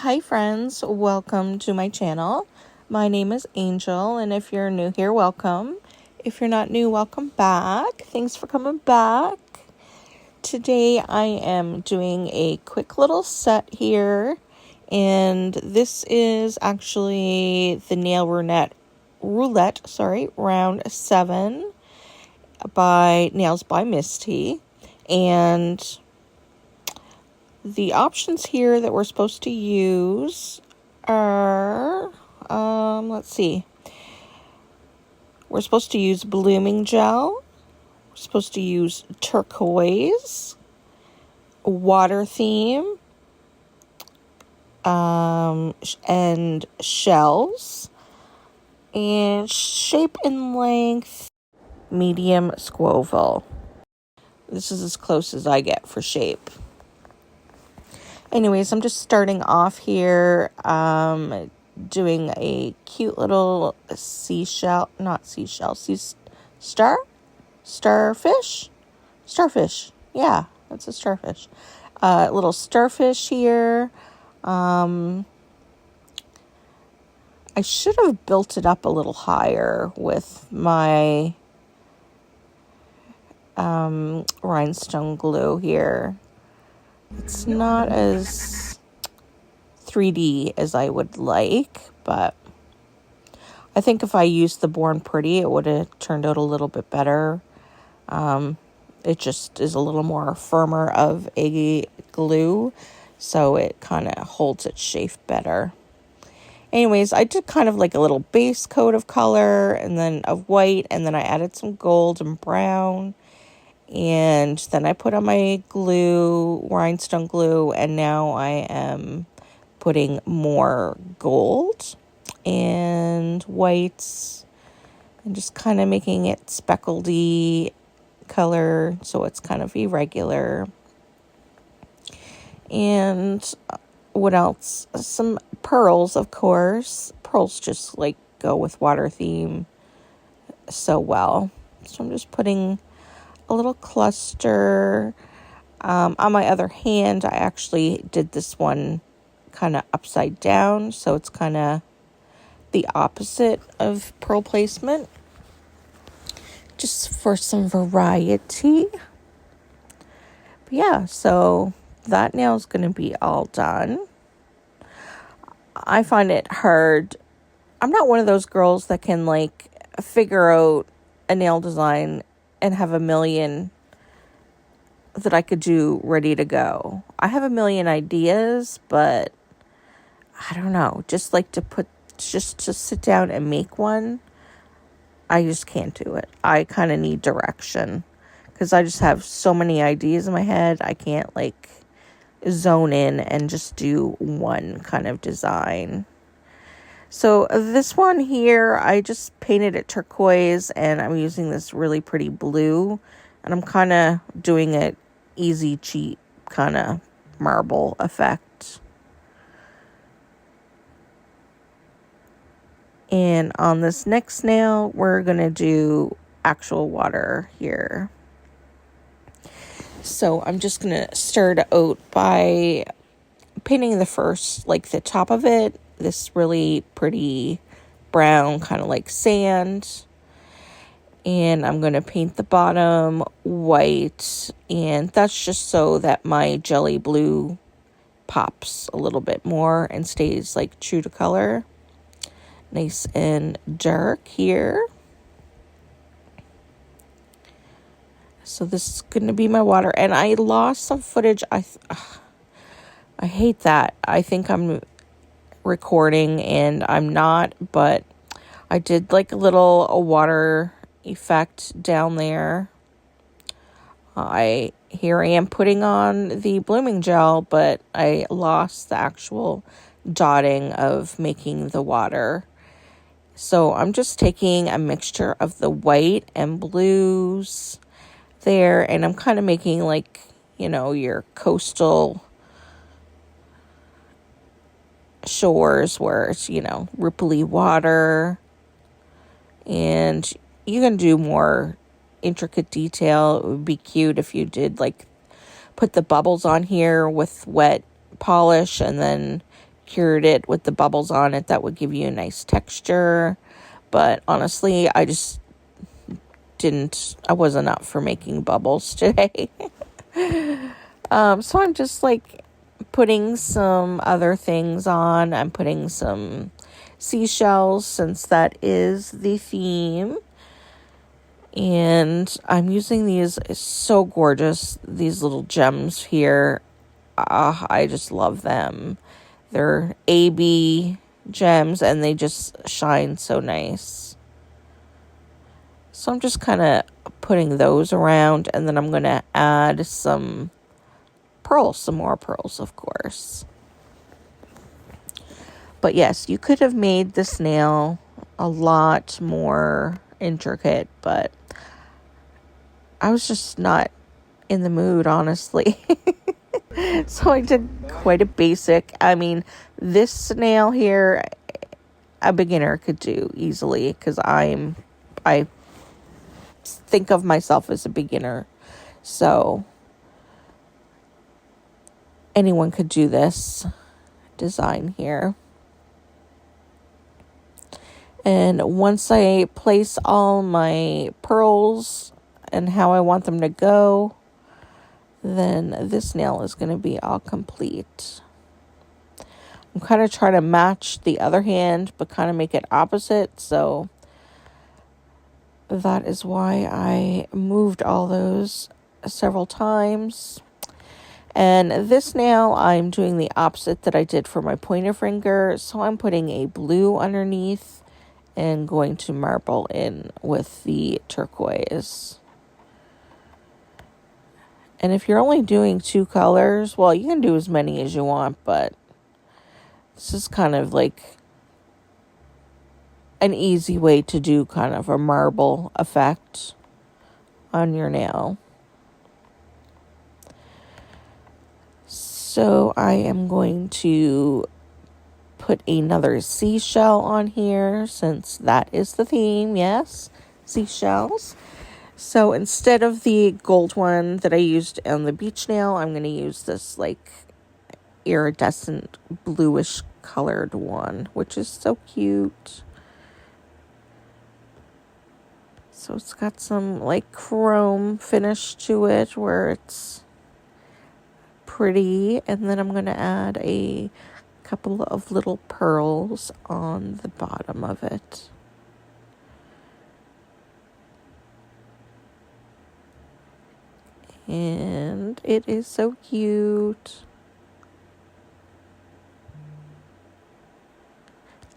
Hi friends, welcome to my channel. My name is Angel, and if you're new here, welcome. If you're not new, welcome back. Thanks for coming back. Today I am doing a quick little set here, and this is actually the nail roulette, round 7 by Nails by Misty. And the options here that we're supposed to use are, let's see. We're supposed to use blooming gel. We're supposed to use turquoise, water theme, and shells, and shape and length, medium Scoville. This is as close as I get for shape. Anyways, I'm just starting off here, doing a cute little starfish. Yeah, that's a starfish. Little starfish here. I should have built it up a little higher with my rhinestone glue here. It's not as 3D as I would like, but I think if I used the Born Pretty, it would have turned out a little bit better. It just is a little more firmer of a glue, so it kind of holds its shape better. Anyways, I did kind of like a little base coat of color and then of white, and then I added some gold and brown. And then I put on my glue, rhinestone glue, and now I am putting more gold and whites and just kind of making it speckledy color so it's kind of irregular. And what else? Some pearls, of course. Pearls just like go with water theme so well. So I'm just putting a little cluster. On my other hand, I actually did this one kind of upside down, so it's kind of the opposite of pearl placement, just for some variety. But yeah, so that nail is going to be all done. I find it hard. I'm not one of those girls that can like figure out a nail design and have a million that I could do ready to go. I have a million ideas, but I don't know. Just to sit down and make one, I just can't do it. I kind of need direction because I just have so many ideas in my head. I can't like zone in and just do one kind of design. So this one here, I just painted it turquoise, and I'm using this really pretty blue, and I'm kind of doing it easy cheat kind of marble effect. And on this next nail, we're going to do actual water here. So I'm just going to start out by painting the first, like the top of it, this really pretty brown, kind of like sand. And I'm going to paint the bottom white, and that's just so that my jelly blue pops a little bit more and stays like true to color. Nice and dark here. So this is going to be my water, and I lost some footage. I hate that. I think I'm recording and I'm not, but I did like a water effect down there. Here I am putting on the blooming gel, but I lost the actual dotting of making the water. So I'm just taking a mixture of the white and blues there, and I'm kind of making like, your coastal shores where it's, ripply water, and you can do more intricate detail. It would be cute if you did like put the bubbles on here with wet polish and then cured it with the bubbles on it, that would give you a nice texture. But honestly, I wasn't up for making bubbles today. So I'm just like putting some other things on. I'm putting some seashells since that is the theme. And I'm using these, it's so gorgeous, these little gems here. I just love them. They're AB gems and they just shine so nice. So I'm just kind of putting those around, and then I'm going to add some more pearls, of course. But yes, you could have made this nail a lot more intricate, but I was just not in the mood, honestly. So I did quite a basic. I mean, this nail here, a beginner could do easily, because I think of myself as a beginner. So anyone could do this design here. And once I place all my pearls and how I want them to go, then this nail is going to be all complete. I'm kind of trying to match the other hand, but kind of make it opposite. So that is why I moved all those several times. And this nail, I'm doing the opposite that I did for my pointer finger. So I'm putting a blue underneath and going to marble in with the turquoise. And if you're only doing 2 colors, well, you can do as many as you want, but this is kind of like an easy way to do kind of a marble effect on your nail. So I am going to put another seashell on here, since that is the theme. Yes, seashells. So instead of the gold one that I used on the beach nail, I'm going to use this like iridescent bluish colored one, which is so cute. So it's got some like chrome finish to it where it's pretty. And then I'm going to add a couple of little pearls on the bottom of it. And it is so cute.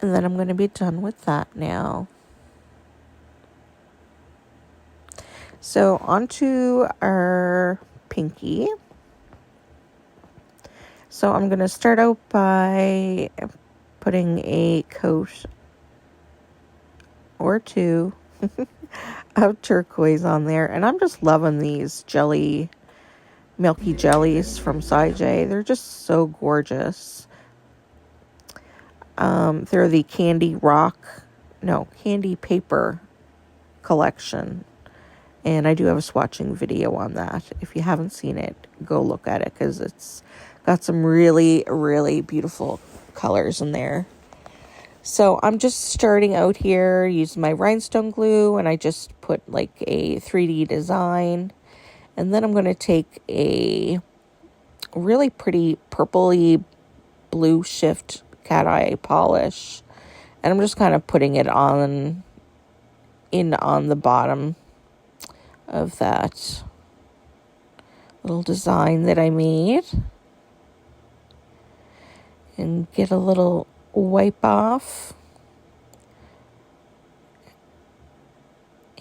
And then I'm going to be done with that now. So onto our pinky. So I'm going to start out by putting a coat or 2 of turquoise on there. And I'm just loving these milky jellies from Challange. They're just so gorgeous. They're the candy paper collection. And I do have a swatching video on that. If you haven't seen it, go look at it, because it's got some really, really beautiful colors in there. So I'm just starting out here using my rhinestone glue, and I just put like a 3D design. And then I'm going to take a really pretty purpley blue shift cat eye polish, and I'm just kind of putting it on the bottom of that little design that I made, and get a little wipe off.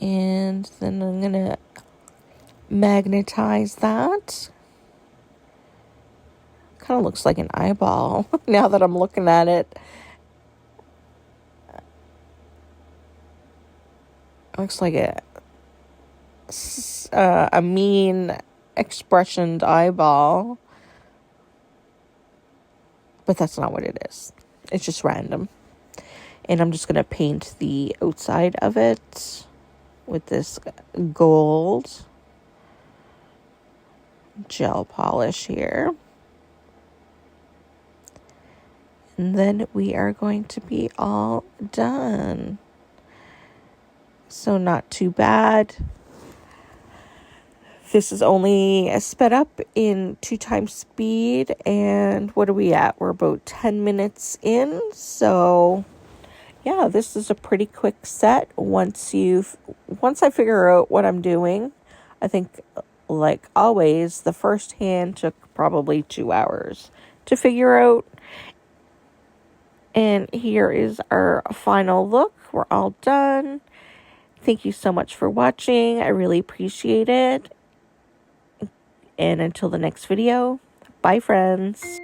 And then I'm going to magnetize that. Kind of looks like an eyeball now that I'm looking at it. Looks like a mean expressioned eyeball. But that's not what it is. It's just random. And I'm just going to paint the outside of it with this gold gel polish here. And then we are going to be all done. So not too bad. This is only sped up in 2 times speed. And what are we at? We're about 10 minutes in. So yeah, this is a pretty quick set. Once I figure out what I'm doing, I think, like always, the first hand took probably 2 hours to figure out. And here is our final look. We're all done. Thank you so much for watching. I really appreciate it. And until the next video, bye friends.